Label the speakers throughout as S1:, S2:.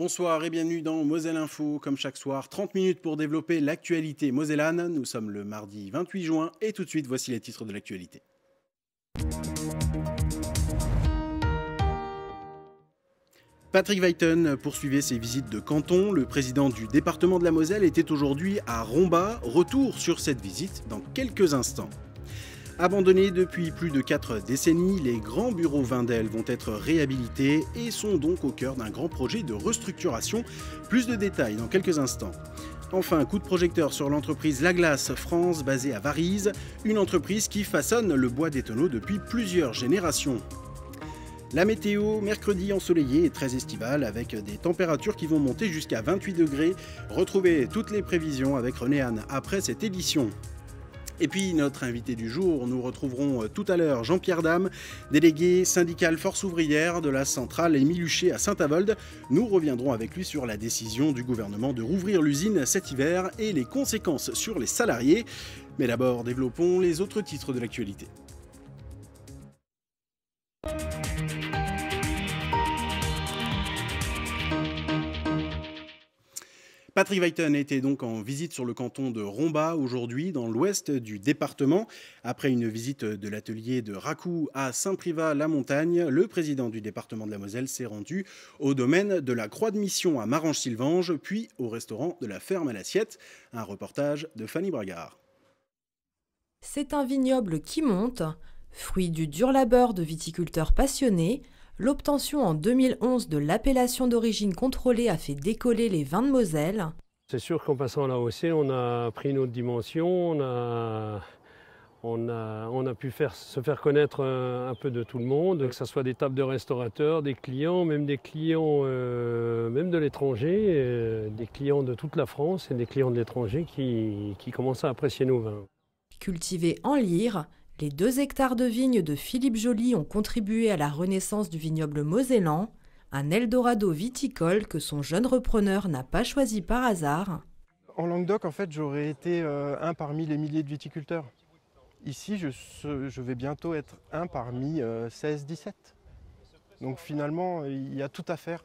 S1: Bonsoir et bienvenue dans Moselle Info. Comme chaque soir, 30 minutes pour développer l'actualité mosellane. Nous sommes le mardi 28 juin et tout de suite, voici les titres de l'actualité. Patrick Weiten poursuivait ses visites de canton. Le président du département de la Moselle était aujourd'hui à Rombat. Retour sur cette visite dans quelques instants. Abandonnés depuis plus de 4 décennies, les grands bureaux Wendel vont être réhabilités et sont donc au cœur d'un grand projet de restructuration. Plus de détails dans quelques instants. Enfin, coup de projecteur sur l'entreprise La Glace France, basée à Varise, une entreprise qui façonne le bois des tonneaux depuis plusieurs générations. La météo, mercredi ensoleillé et très estivale, avec des températures qui vont monter jusqu'à 28 degrés. Retrouvez toutes les prévisions avec René Anne après cette édition. Et puis notre invité du jour, nous retrouverons tout à l'heure Jean-Pierre Dame, délégué syndical Force ouvrière de la centrale Émile Huchet à Saint-Avold. Nous reviendrons avec lui sur la décision du gouvernement de rouvrir l'usine cet hiver et les conséquences sur les salariés. Mais d'abord, développons les autres titres de l'actualité. Patrick Weiten était donc en visite sur le canton de Rombat aujourd'hui, dans l'ouest du département. Après une visite de l'atelier de Racou à Saint-Privat-la-Montagne, le président du département de la Moselle s'est rendu au domaine de la Croix de Mission à Marange-Sylvange, puis au restaurant de la Ferme à l'Assiette. Un reportage de Fanny Bragard.
S2: C'est un vignoble qui monte, fruit du dur labeur de viticulteurs passionnés. L'obtention en 2011 de l'appellation d'origine contrôlée a fait décoller les vins de Moselle.
S3: C'est sûr qu'en passant à l'AOC, on a pris une autre dimension, on a pu se faire connaître un peu de tout le monde, que ce soit des tables de restaurateurs, des clients, même des clients même de l'étranger, des clients de toute la France et des clients de l'étranger qui commencent à apprécier nos vins.
S2: Cultivés en lyre, les 2 hectares de vignes de Philippe Joly ont contribué à la renaissance du vignoble mosellan, un Eldorado viticole que son jeune repreneur n'a pas choisi par hasard.
S4: En Languedoc, en fait, j'aurais été un parmi les milliers de viticulteurs. Ici, je vais bientôt être un parmi 16-17. Donc finalement, il y a tout à faire.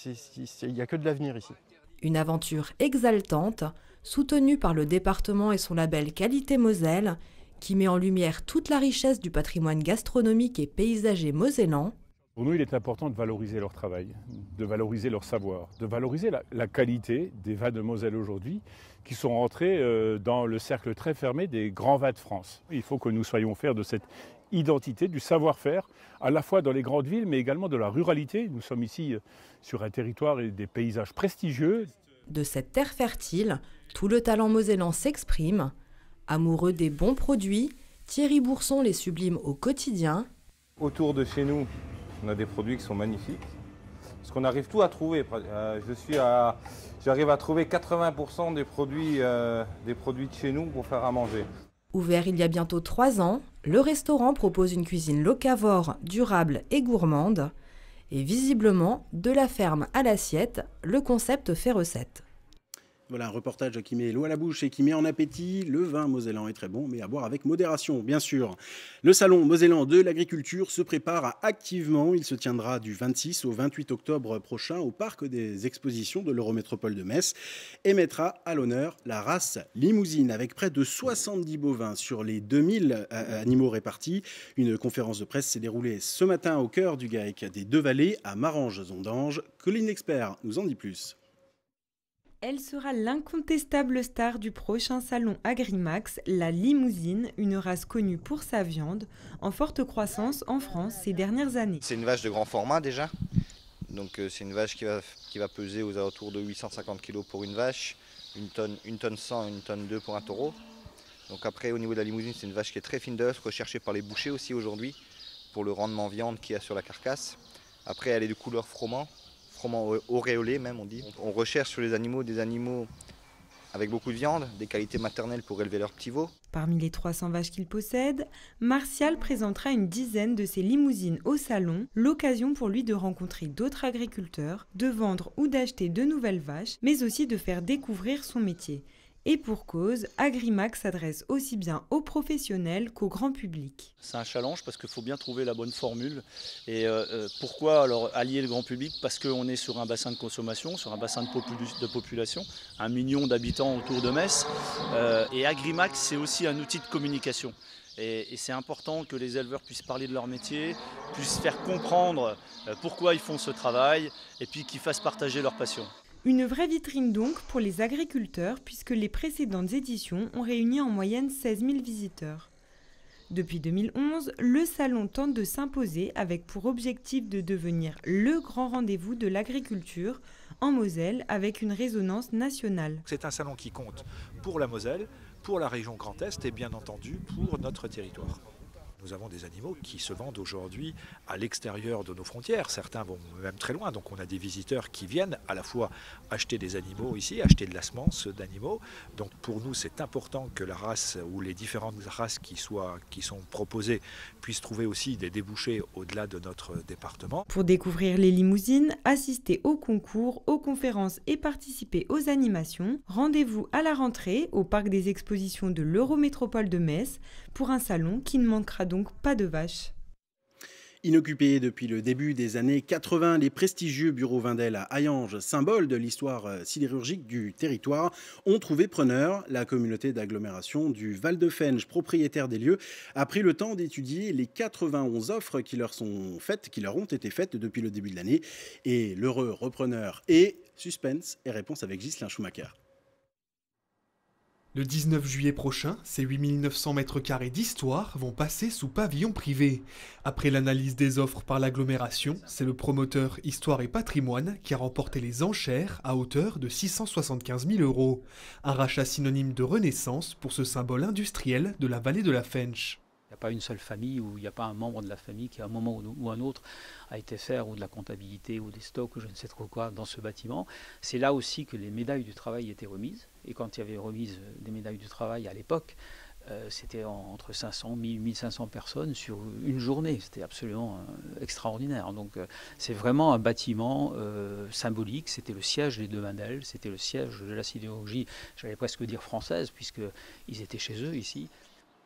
S4: Il n'y a que de l'avenir ici.
S2: Une aventure exaltante, soutenue par le département et son label Qualité Moselle, qui met en lumière toute la richesse du patrimoine gastronomique et paysager mosellan.
S5: Pour nous, il est important de valoriser leur travail, de valoriser leur savoir, de valoriser la qualité des vins de Moselle aujourd'hui, qui sont rentrés dans le cercle très fermé des grands vins de France. Il faut que nous soyons fiers de cette identité, du savoir-faire, à la fois dans les grandes villes, mais également de la ruralité. Nous sommes ici sur un territoire et des paysages prestigieux.
S2: De cette terre fertile, tout le talent mosellan s'exprime. Amoureux des bons produits, Thierry Bourson les sublime au quotidien.
S6: Autour de chez nous, on a des produits qui sont magnifiques. Parce qu'on arrive tout à trouver. J'arrive à trouver 80% des produits de chez nous pour faire à manger.
S2: Ouvert il y a bientôt 3 ans, le restaurant propose une cuisine locavore, durable et gourmande. Et visiblement, de la ferme à l'assiette, le concept fait recette.
S1: Voilà un reportage qui met l'eau à la bouche et qui met en appétit. Le vin mosellan est très bon, mais à boire avec modération, bien sûr. Le salon mosellan de l'agriculture se prépare activement. Il se tiendra du 26 au 28 octobre prochain au parc des expositions de l'Eurométropole de Metz et mettra à l'honneur la race limousine avec près de 70 bovins sur les 2000 animaux répartis. Une conférence de presse s'est déroulée ce matin au cœur du GAEC des Deux-Vallées à Marange-Zondange. Colline Expert nous en dit plus.
S7: Elle sera l'incontestable star du prochain salon Agrimax, la Limousine, une race connue pour sa viande, en forte croissance en France ces dernières années.
S8: C'est une vache de grand format déjà, donc c'est une vache qui va peser aux alentours de 850 kg pour une vache, une tonne 100, une tonne 2 pour un taureau. Donc après au niveau de la Limousine, c'est une vache qui est très fine d'os, recherchée par les bouchers aussi aujourd'hui, pour le rendement viande qu'il y a sur la carcasse. Après elle est de couleur froment auréolé même on dit. On recherche sur les animaux des animaux avec beaucoup de viande, des qualités maternelles pour élever leurs petits veaux.
S7: Parmi les 300 vaches qu'il possède, Martial présentera une dizaine de ses limousines au salon, l'occasion pour lui de rencontrer d'autres agriculteurs, de vendre ou d'acheter de nouvelles vaches, mais aussi de faire découvrir son métier. Et pour cause, Agrimax s'adresse aussi bien aux professionnels qu'au grand public.
S9: C'est un challenge parce qu'il faut bien trouver la bonne formule. Et pourquoi alors allier le grand public? Parce qu'on est sur un bassin de consommation, sur un bassin de population, 1 million d'habitants autour de Metz. Et Agrimax, c'est aussi un outil de communication. Et c'est important que les éleveurs puissent parler de leur métier, puissent faire comprendre pourquoi ils font ce travail et puis qu'ils fassent partager leur passion.
S7: Une vraie vitrine donc pour les agriculteurs puisque les précédentes éditions ont réuni en moyenne 16 000 visiteurs. Depuis 2011, le salon tente de s'imposer avec pour objectif de devenir le grand rendez-vous de l'agriculture en Moselle avec une résonance nationale.
S10: C'est un salon qui compte pour la Moselle, pour la région Grand Est et bien entendu pour notre territoire. Nous avons des animaux qui se vendent aujourd'hui à l'extérieur de nos frontières. Certains vont même très loin. Donc on a des visiteurs qui viennent à la fois acheter des animaux ici, acheter de la semence d'animaux. Donc pour nous, c'est important que la race ou les différentes races qui sont proposées puissent trouver aussi des débouchés au-delà de notre département.
S7: Pour découvrir les limousines, assister aux concours, aux conférences et participer aux animations, rendez-vous à la rentrée au parc des expositions de l'Eurométropole de Metz pour un salon qui ne manquera donc pas de vaches.
S1: Inoccupés depuis le début des années 80, les prestigieux bureaux Wendel à Hayange, symbole de l'histoire sidérurgique du territoire, ont trouvé preneur. La communauté d'agglomération du Val-de-Fensch, propriétaire des lieux, a pris le temps d'étudier les 91 offres qui leur ont été faites depuis le début de l'année. Et l'heureux repreneur est suspense et réponse avec Ghislain Schumacher.
S11: Le 19 juillet prochain, ces 8900 m² d'histoire vont passer sous pavillon privé. Après l'analyse des offres par l'agglomération, c'est le promoteur Histoire et Patrimoine qui a remporté les enchères à hauteur de 675 000 €. Un rachat synonyme de renaissance pour ce symbole industriel de la vallée de la Fensch.
S12: Il n'y a pas une seule famille où il n'y a pas un membre de la famille qui, à un moment ou un autre, a été faire ou de la comptabilité ou des stocks ou je ne sais trop quoi dans ce bâtiment. C'est là aussi que les médailles du travail étaient remises. Et quand il y avait remise des médailles du travail à l'époque, c'était entre 500, 1000, 1500 personnes sur une journée. C'était absolument extraordinaire. Donc c'est vraiment un bâtiment symbolique. C'était le siège des deux Wendel, c'était le siège de la sidérurgie, j'allais presque dire française, puisqu'ils étaient chez eux ici.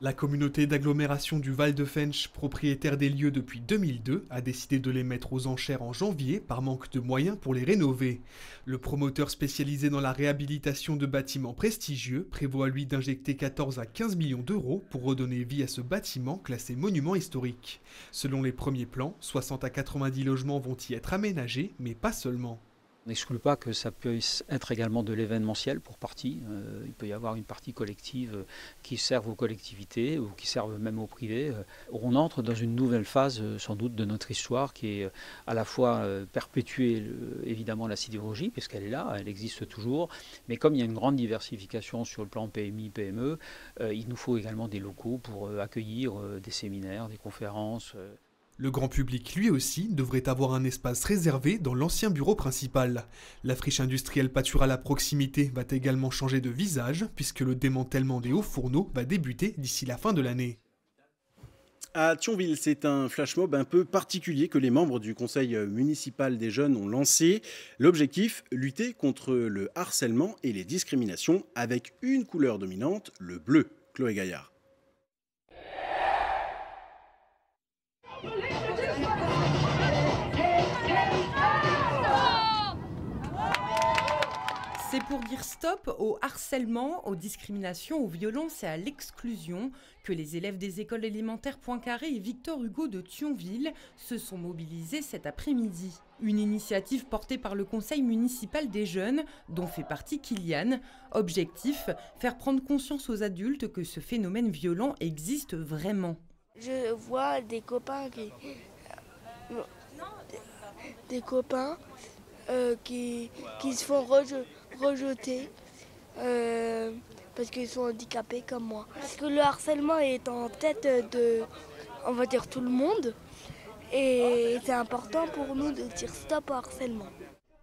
S11: La communauté d'agglomération du Val-de-Fensch, propriétaire des lieux depuis 2002, a décidé de les mettre aux enchères en janvier par manque de moyens pour les rénover. Le promoteur spécialisé dans la réhabilitation de bâtiments prestigieux prévoit lui d'injecter 14 à 15 millions d'euros pour redonner vie à ce bâtiment classé monument historique. Selon les premiers plans, 60 à 90 logements vont y être aménagés, mais pas seulement.
S12: On n'exclut pas que ça puisse être également de l'événementiel pour partie. Il peut y avoir une partie collective qui serve aux collectivités ou qui serve même au privé. On entre dans une nouvelle phase sans doute de notre histoire qui est à la fois perpétuer évidemment la sidérurgie puisqu'elle est là, elle existe toujours. Mais comme il y a une grande diversification sur le plan PMI, PME, il nous faut également des locaux pour accueillir des séminaires, des conférences.
S11: Le grand public, lui aussi, devrait avoir un espace réservé dans l'ancien bureau principal. La friche industrielle pâturale à proximité va également changer de visage, puisque le démantèlement des hauts fourneaux va débuter d'ici la fin de l'année.
S1: À Thionville, c'est un flash mob un peu particulier que les membres du conseil municipal des jeunes ont lancé. L'objectif, lutter contre le harcèlement et les discriminations avec une couleur dominante, le bleu. Chloé Gaillard.
S13: C'est pour dire stop au harcèlement, aux discriminations, aux violences et à l'exclusion que les élèves des écoles élémentaires Poincaré et Victor Hugo de Thionville se sont mobilisés cet après-midi. Une initiative portée par le conseil municipal des jeunes, dont fait partie Kylian. Objectif, faire prendre conscience aux adultes que ce phénomène violent existe vraiment.
S14: Je vois des copains qui se font rejeter parce qu'ils sont handicapés comme moi. Parce que le harcèlement est en tête de, on va dire, tout le monde. Et c'est important pour nous de dire stop au harcèlement.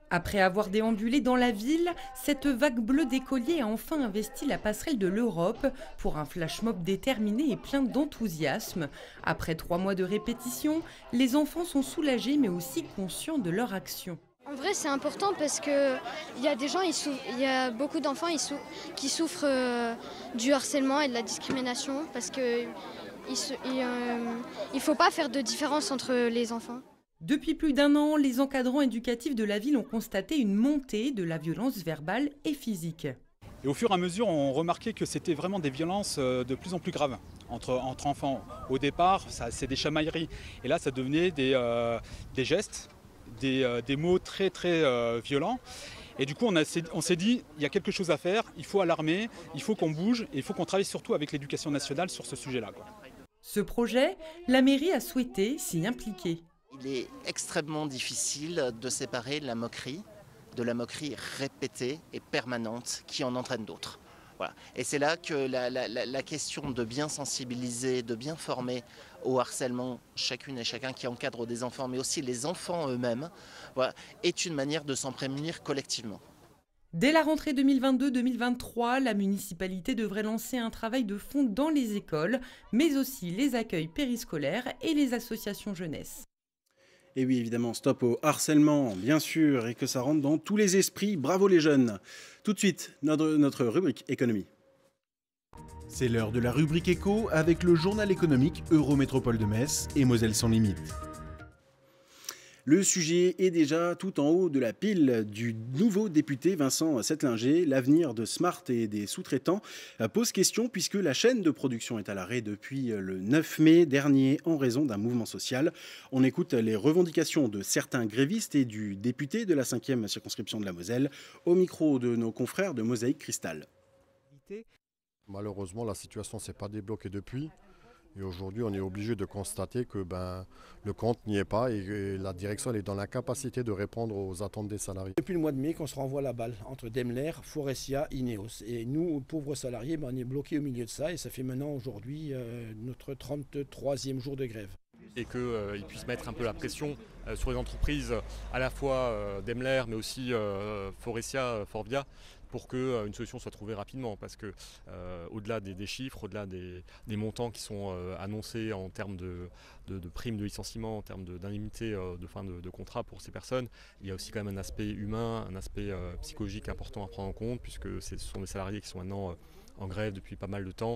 S13: Après avoir déambulé dans la ville, cette vague bleue d'écoliers a enfin investi la passerelle de l'Europe pour un flash mob déterminé et plein d'enthousiasme. Après 3 mois de répétition, les enfants sont soulagés mais aussi conscients de leur action.
S15: En vrai, c'est important parce qu'il y a des gens, il y a beaucoup d'enfants qui souffrent du harcèlement et de la discrimination parce qu'il ne faut pas faire de différence entre les enfants.
S13: Depuis plus d'1 an, les encadrants éducatifs de la ville ont constaté une montée de la violence verbale et physique.
S16: Et au fur et à mesure, on remarquait que c'était vraiment des violences de plus en plus graves entre enfants. Au départ, c'est des chamailleries. Et là, ça devenait des gestes, des mots très très violents. Et du coup, on s'est dit, il y a quelque chose à faire, il faut alarmer, il faut qu'on bouge et il faut qu'on travaille surtout avec l'éducation nationale sur ce sujet-là.
S13: Ce projet, la mairie a souhaité s'y impliquer.
S17: Il est extrêmement difficile de séparer la moquerie de la moquerie répétée et permanente qui en entraîne d'autres. Voilà. Et c'est là que la question de bien sensibiliser, de bien former au harcèlement chacune et chacun qui encadre des enfants, mais aussi les enfants eux-mêmes, voilà, est une manière de s'en prémunir collectivement.
S13: Dès la rentrée 2022-2023, la municipalité devrait lancer un travail de fond dans les écoles, mais aussi les accueils périscolaires et les associations jeunesse.
S1: Et oui, évidemment, stop au harcèlement, bien sûr, et que ça rentre dans tous les esprits. Bravo les jeunes. Tout de suite, notre rubrique économie.
S18: C'est l'heure de la rubrique éco avec le journal économique Eurométropole de Metz et Moselle sans limite.
S1: Le sujet est déjà tout en haut de la pile du nouveau député Vincent Settlinger. L'avenir de Smart et des sous-traitants pose question puisque la chaîne de production est à l'arrêt depuis le 9 mai dernier en raison d'un mouvement social. On écoute les revendications de certains grévistes et du député de la 5e circonscription de la Moselle au micro de nos confrères de Mosaïque Cristal.
S19: Malheureusement, la situation ne s'est pas débloquée depuis. Et aujourd'hui, on est obligé de constater que le compte n'y est pas et la direction elle est dans l'incapacité de répondre aux attentes des salariés.
S20: Depuis le mois de mai qu'on se renvoie la balle entre Daimler, Faurecia, Ineos. Et nous, pauvres salariés, on est bloqués au milieu de ça et ça fait maintenant aujourd'hui notre 33e jour de grève.
S21: Et qu'ils puissent mettre un peu la pression sur les entreprises, à la fois Daimler mais aussi Faurecia, Forvia, pour qu'une solution soit trouvée rapidement. Parce que au-delà des chiffres, au-delà des montants qui sont annoncés en termes de primes de licenciement, en termes d'indemnité de fin de contrat pour ces personnes, il y a aussi quand même un aspect humain, un aspect psychologique important à prendre en compte, puisque ce sont des salariés qui sont maintenant en grève depuis pas mal de temps.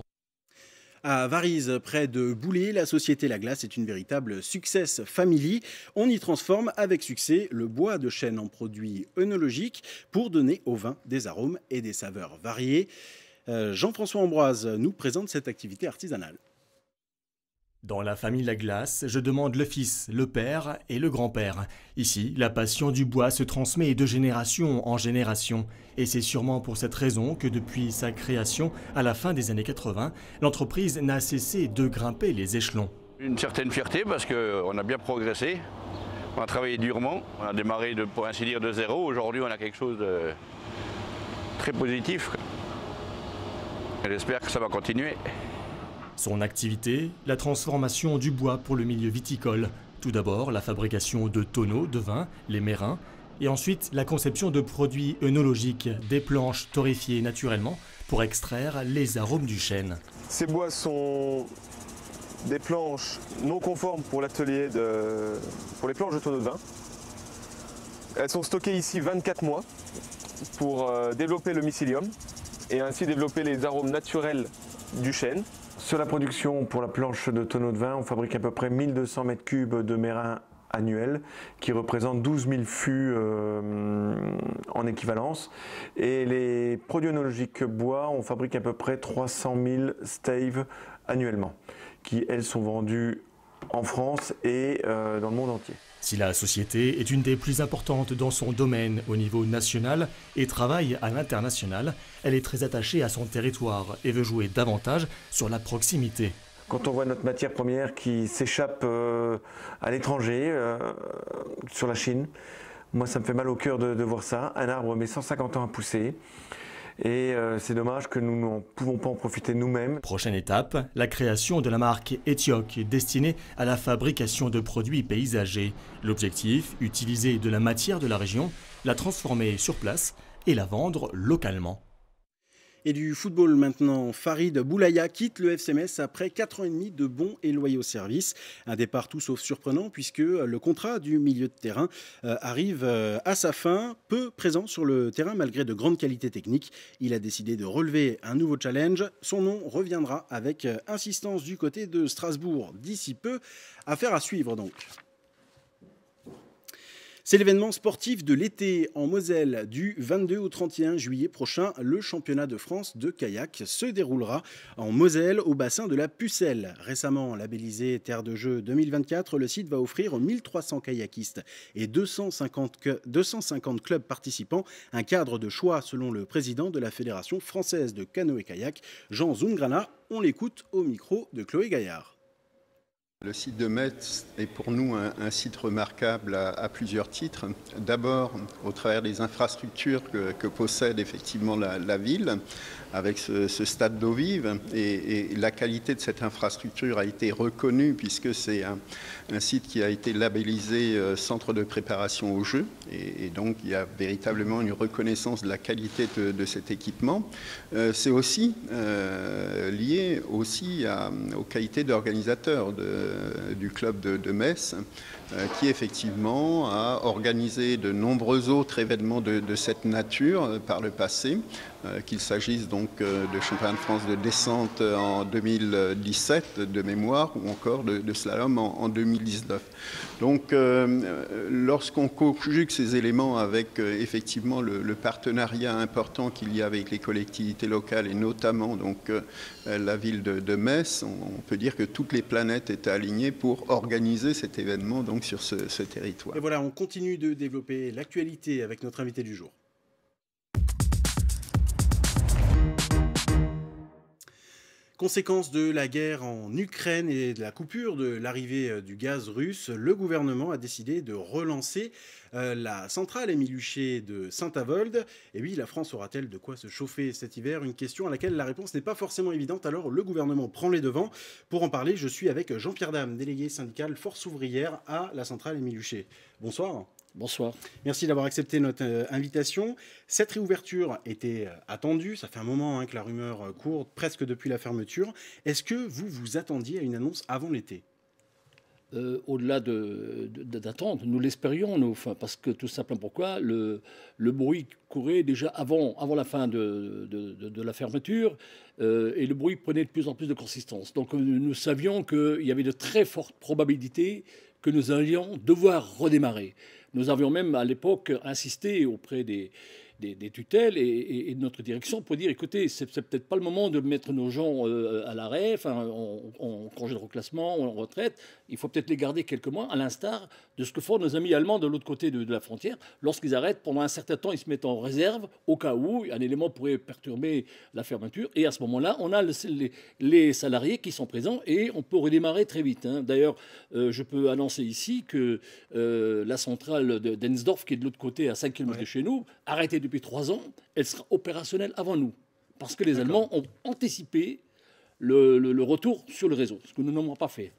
S1: À Varize, près de Boulay, la société La Glace est une véritable success family. On y transforme avec succès le bois de chêne en produit œnologiques pour donner au vin des arômes et des saveurs variées. Jean-François Ambroise nous présente cette activité artisanale.
S22: Dans la famille La Glace, je demande le fils, le père et le grand-père. Ici, la passion du bois se transmet de génération en génération. Et c'est sûrement pour cette raison que depuis sa création, à la fin des années 80, l'entreprise n'a cessé de grimper les échelons.
S23: Une certaine fierté parce qu'on a bien progressé, on a travaillé durement, on a démarré pour ainsi dire de zéro. Aujourd'hui, on a quelque chose de très positif. Et j'espère que ça va continuer.
S22: Son activité, la transformation du bois pour le milieu viticole. Tout d'abord, la fabrication de tonneaux de vin, les mérins, et ensuite la conception de produits œnologiques, des planches torréfiées naturellement pour extraire les arômes du chêne.
S24: Ces bois sont des planches non conformes pour l'atelier pour les planches de tonneaux de vin. Elles sont stockées ici 24 mois pour développer le mycélium et ainsi développer les arômes naturels du chêne. Sur la production pour la planche de tonneaux de vin, on fabrique à peu près 1200 m3 de mérins annuels qui représentent 12 000 fûts en équivalence. Et les produits œnologiques bois, on fabrique à peu près 300 000 staves annuellement qui, elles, sont vendues en France et dans le monde entier.
S22: Si la société est une des plus importantes dans son domaine au niveau national et travaille à l'international, elle est très attachée à son territoire et veut jouer davantage sur la proximité.
S24: Quand on voit notre matière première qui s'échappe à l'étranger, sur la Chine, moi ça me fait mal au cœur de voir ça. Un arbre met 150 ans à pousser. Et c'est dommage que nous ne pouvons pas en profiter nous-mêmes.
S22: Prochaine étape, la création de la marque Etioc destinée à la fabrication de produits paysagers. L'objectif, utiliser de la matière de la région, la transformer sur place et la vendre localement.
S1: Et du football maintenant, Farid Boulaya quitte le FC Metz après 4 ans et demi de bons et loyaux services. Un départ tout sauf surprenant puisque le contrat du milieu de terrain arrive à sa fin. Peu présent sur le terrain malgré de grandes qualités techniques. Il a décidé de relever un nouveau challenge. Son nom reviendra avec insistance du côté de Strasbourg d'ici peu. Affaire à suivre donc. C'est l'événement sportif de l'été en Moselle du 22 au 31 juillet prochain. Le championnat de France de kayak se déroulera en Moselle au bassin de la Pucelle. Récemment labellisé Terre de Jeux 2024, le site va offrir 1300 kayakistes et 250 clubs participants. Un cadre de choix selon le président de la Fédération française de canoë-kayak, Jean Zungrana. On l'écoute au micro de Chloé Gaillard.
S3: Le site de Metz est pour nous un site remarquable à plusieurs titres. D'abord, au travers des infrastructures que possède effectivement la ville, avec ce stade d'eau vive. Et la qualité de cette infrastructure a été reconnue puisque c'est un site qui a été labellisé centre de préparation aux Jeux. Et donc, il y a véritablement une reconnaissance de la qualité de cet équipement. C'est aussi lié aussi aux qualités d'organisateur du club de Metz, qui effectivement a organisé de nombreux autres événements de cette nature par le passé, qu'il s'agisse donc de championnat de France de descente en 2017 de mémoire ou encore de slalom en 2019. Donc lorsqu'on conjugue ces éléments avec effectivement le partenariat important qu'il y a avec les collectivités locales et notamment donc la ville de Metz, on peut dire que toutes les planètes étaient alignées pour organiser cet événement donc sur ce territoire.
S1: Et voilà, on continue de développer l'actualité avec notre invité du jour. Conséquence de la guerre en Ukraine et de la coupure de l'arrivée du gaz russe, le gouvernement a décidé de relancer la centrale Émile Huchet de Saint-Avold. Et oui, la France aura-t-elle de quoi se chauffer cet hiver? Une question à laquelle la réponse n'est pas forcément évidente. Alors le gouvernement prend les devants. Pour en parler, je suis avec Jean-Pierre Dame, délégué syndical Force ouvrière à la centrale Émile Huchet. Bonsoir.
S4: Bonsoir.
S1: Merci d'avoir accepté notre invitation. Cette réouverture était attendue. Ça fait un moment que la rumeur court, presque depuis la fermeture. Est-ce que vous vous attendiez à une annonce avant l'été ?
S4: Au-delà d'attendre, nous l'espérions, parce que tout simplement pourquoi le bruit courait déjà avant la fin de la fermeture et le bruit prenait de plus en plus de consistance. Donc nous savions qu'il y avait de très fortes probabilités que nous allions devoir redémarrer. Nous avions même à l'époque insisté auprès des tutelles et de notre direction pour dire écoutez, c'est peut-être pas le moment de mettre nos gens à l'arrêt, en congé de reclassement ou en retraite. Il faut peut-être les garder quelques mois, à l'instar de ce que font nos amis allemands de l'autre côté de la frontière. Lorsqu'ils arrêtent, pendant un certain temps, ils se mettent en réserve au cas où un élément pourrait perturber la fermeture. Et à ce moment-là, on a les salariés qui sont présents et on peut redémarrer très vite. D'ailleurs, je peux annoncer ici que la centrale d'Ensdorf, qui est de l'autre côté à 5 km de chez nous, arrêtée depuis 3 ans, elle sera opérationnelle avant nous. Parce que les Allemands ont anticipé le retour sur le réseau, ce que nous n'avons pas fait.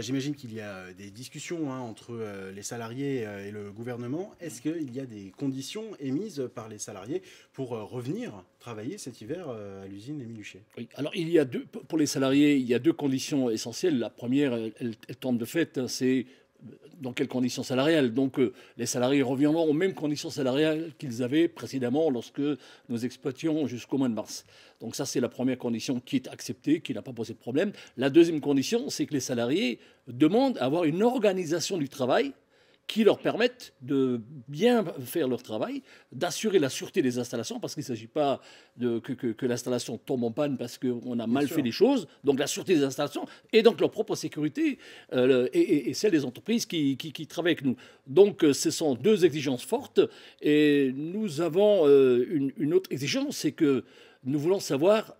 S1: J'imagine qu'il y a des discussions entre les salariés et le gouvernement. Est-ce qu'il y a des conditions émises par les salariés pour revenir travailler cet hiver à l'usine Émile Huchet?
S4: Oui, alors pour les salariés, il y a deux conditions essentielles. La première, elle tombe de fait, c'est dans quelles conditions salariales. Donc les salariés reviendront aux mêmes conditions salariales qu'ils avaient précédemment lorsque nous exploitions jusqu'au mois de mars. Donc ça, c'est la première condition qui est acceptée, qui n'a pas posé de problème. La deuxième condition, c'est que les salariés demandent à avoir une organisation du travail qui leur permette de bien faire leur travail, d'assurer la sûreté des installations, parce qu'il ne s'agit pas que l'installation tombe en panne parce qu'on a mal fait les choses, donc la sûreté des installations, et donc leur propre sécurité, et celle des entreprises qui travaillent avec nous. Donc ce sont deux exigences fortes, et nous avons une autre exigence, c'est que nous voulons savoir,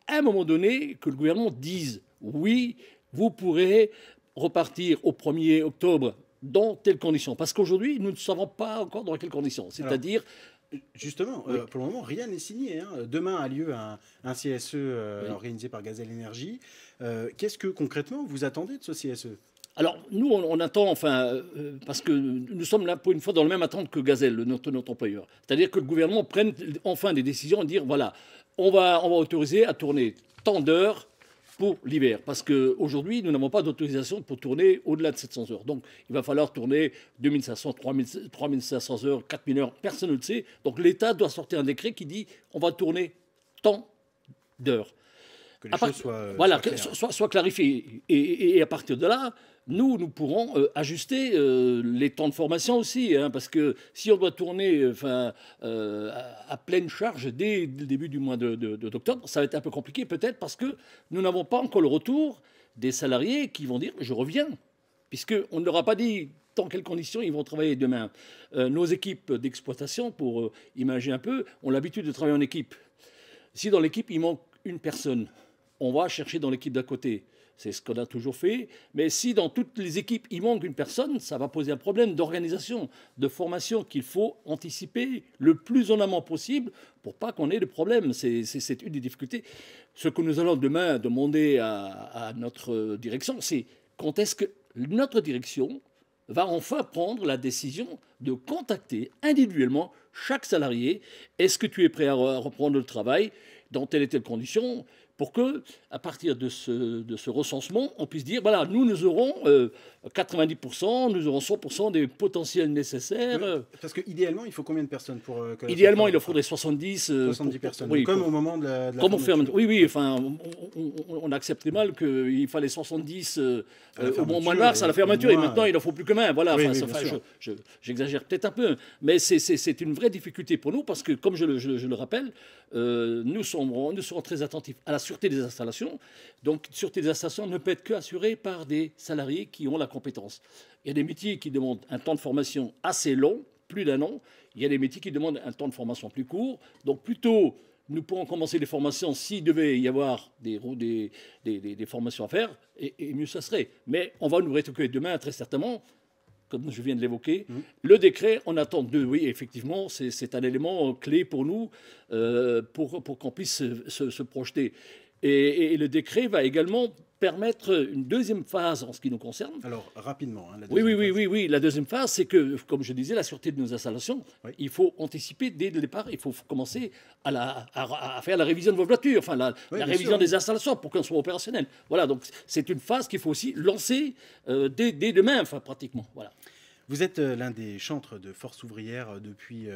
S4: à un moment donné, que le gouvernement dise « oui, vous pourrez repartir au 1er octobre », dans telles conditions. Parce qu'aujourd'hui, nous ne savons pas encore dans quelles conditions. C'est-à-dire...
S1: Justement, oui. Pour le moment, rien n'est signé. Demain a lieu un CSE organisé par Gazelle Énergie. Qu'est-ce que concrètement vous attendez de ce CSE ?
S4: Alors, nous, on attend, parce que nous sommes là pour une fois dans la même attente que Gazelle, notre employeur. C'est-à-dire que le gouvernement prenne enfin des décisions et dire, voilà, on va autoriser à tourner tant d'heures pour l'hiver. Parce qu'aujourd'hui, nous n'avons pas d'autorisation pour tourner au-delà de 700 heures. Donc, il va falloir tourner 2500, 3500 heures, 4000 heures, personne ne le sait. Donc, l'État doit sortir un décret qui dit, on va tourner tant d'heures.
S1: Que les choses soient,
S4: voilà,
S1: soient
S4: clarifiées. Et à partir de là, nous pourrons ajuster les temps de formation aussi. Hein, parce que si on doit tourner à pleine charge dès le début du mois d'octobre, ça va être un peu compliqué peut-être parce que nous n'avons pas encore le retour des salariés qui vont dire « je reviens ». Puisqu'on ne leur a pas dit dans quelles conditions ils vont travailler demain. Nos équipes d'exploitation, pour imaginer un peu, ont l'habitude de travailler en équipe. Si dans l'équipe, il manque une personne, on va chercher dans l'équipe d'à côté. C'est ce qu'on a toujours fait. Mais si dans toutes les équipes, il manque une personne, ça va poser un problème d'organisation, de formation qu'il faut anticiper le plus en amont possible pour pas qu'on ait de problème. C'est une des difficultés. Ce que nous allons demain demander à notre direction, c'est quand est-ce que notre direction va enfin prendre la décision de contacter individuellement chaque salarié. Est-ce que tu es prêt à reprendre le travail dans telle et telle condition, pour que, à partir de ce recensement, on puisse dire, voilà, nous aurons 90%, nous aurons 100% des potentiels nécessaires.
S1: Oui, parce qu'idéalement, il faut combien de personnes pour...
S4: idéalement, il en faudrait 70.
S1: 70 personnes, oui, comme au moment de la
S4: fermeture. Oui, on acceptait mal qu'il fallait 70 au mois de mars à la fermeture, et maintenant, il n'en faut plus que 20. Voilà, j'exagère peut-être un peu, mais c'est une vraie difficulté pour nous, parce que, comme je le rappelle, nous serons très attentifs à la sûreté des installations. Donc, la sûreté des installations ne peut être qu'assurée par des salariés qui ont la compétence. Il y a des métiers qui demandent un temps de formation assez long, plus d'1 an. Il y a des métiers qui demandent un temps de formation plus court. Donc, plutôt, nous pourrons commencer les formations s'il devait y avoir des formations à faire, et mieux ça serait. Mais on va nous rétoquer demain, très certainement, comme je viens de l'évoquer. Le décret, on attend oui, effectivement, c'est un élément clé pour nous, pour qu'on puisse se projeter. Et le décret va également permettre une deuxième phase en ce qui nous concerne.
S1: Alors, rapidement. Hein,
S4: oui. La deuxième phase, c'est que, comme je disais, la sûreté de nos installations, il faut anticiper dès le départ, il faut commencer à faire la révision de vos voitures, la révision des installations pour qu'elles soient opérationnelles. Voilà, donc c'est une phase qu'il faut aussi lancer dès demain, pratiquement. Voilà.
S1: Vous êtes l'un des chantres de Force ouvrière depuis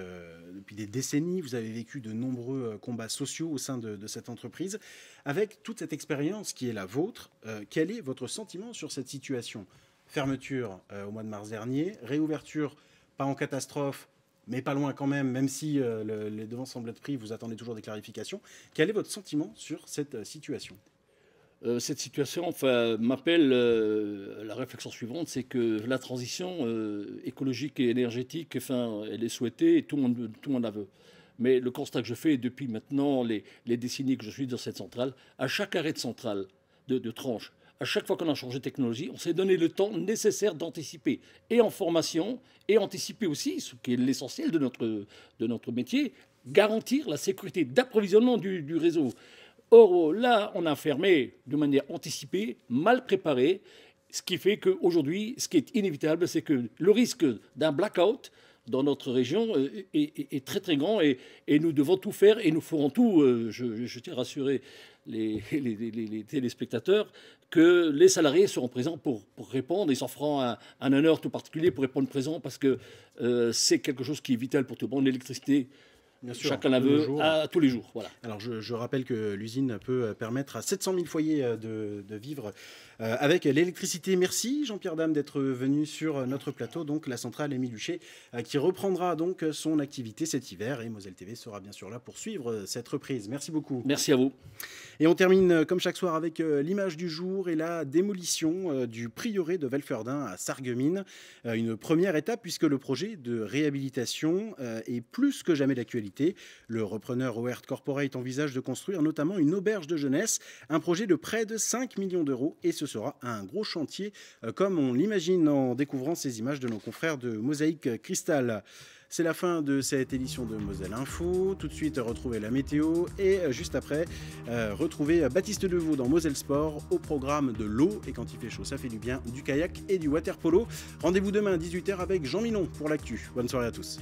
S1: des décennies. Vous avez vécu de nombreux combats sociaux au sein de cette entreprise. Avec toute cette expérience qui est la vôtre, quel est votre sentiment sur cette situation ? Fermeture au mois de mars dernier, réouverture pas en catastrophe, mais pas loin quand même si les devants semblent être pris, vous attendez toujours des clarifications. Quel est votre sentiment sur cette situation ?
S4: Cette situation m'appelle la réflexion suivante, c'est que la transition écologique et énergétique, elle est souhaitée et tout le monde la veut. Mais le constat que je fais depuis maintenant les décennies que je suis dans cette centrale, à chaque arrêt de centrale, de tranche, à chaque fois qu'on a changé de technologie, on s'est donné le temps nécessaire d'anticiper, et en formation, et anticiper aussi, ce qui est l'essentiel de notre métier, garantir la sécurité d'approvisionnement du réseau. Or, là, on a fermé de manière anticipée, mal préparée, ce qui fait qu'aujourd'hui, ce qui est inévitable, c'est que le risque d'un blackout dans notre région est très très grand, et nous devons tout faire, et nous ferons tout. Je tiens à rassurer les téléspectateurs que les salariés seront présents pour répondre. Ils s'en feront un honneur tout particulier pour répondre présent, parce que c'est quelque chose qui est vital pour tout le monde, l'électricité. Bien sûr, chacun la veut à tous les jours. Voilà.
S1: Alors je rappelle que l'usine peut permettre à 700 000 foyers de vivre avec l'électricité. Merci Jean-Pierre Dame d'être venu sur notre plateau, donc la centrale Émile Huchet, qui reprendra donc son activité cet hiver, et Moselle TV sera bien sûr là pour suivre cette reprise. Merci beaucoup.
S4: Merci à vous.
S1: Et on termine comme chaque soir avec l'image du jour et la démolition du prieuré de Velferdin à Sarreguemines. Une première étape, puisque le projet de réhabilitation est plus que jamais d'actualité. Le repreneur OERT Corporate envisage de construire notamment une auberge de jeunesse, un projet de près de 5 millions d'euros, et ce sera un gros chantier, comme on l'imagine en découvrant ces images de nos confrères de Mosaïque Cristal. C'est la fin de cette édition de Moselle Info. Tout de suite, retrouvez la météo et juste après, retrouvez Baptiste Deveau dans Moselle Sport au programme de l'eau. Et quand il fait chaud, ça fait du bien, du kayak et du water polo. Rendez-vous demain à 18h avec Jean Minon pour l'actu. Bonne soirée à tous.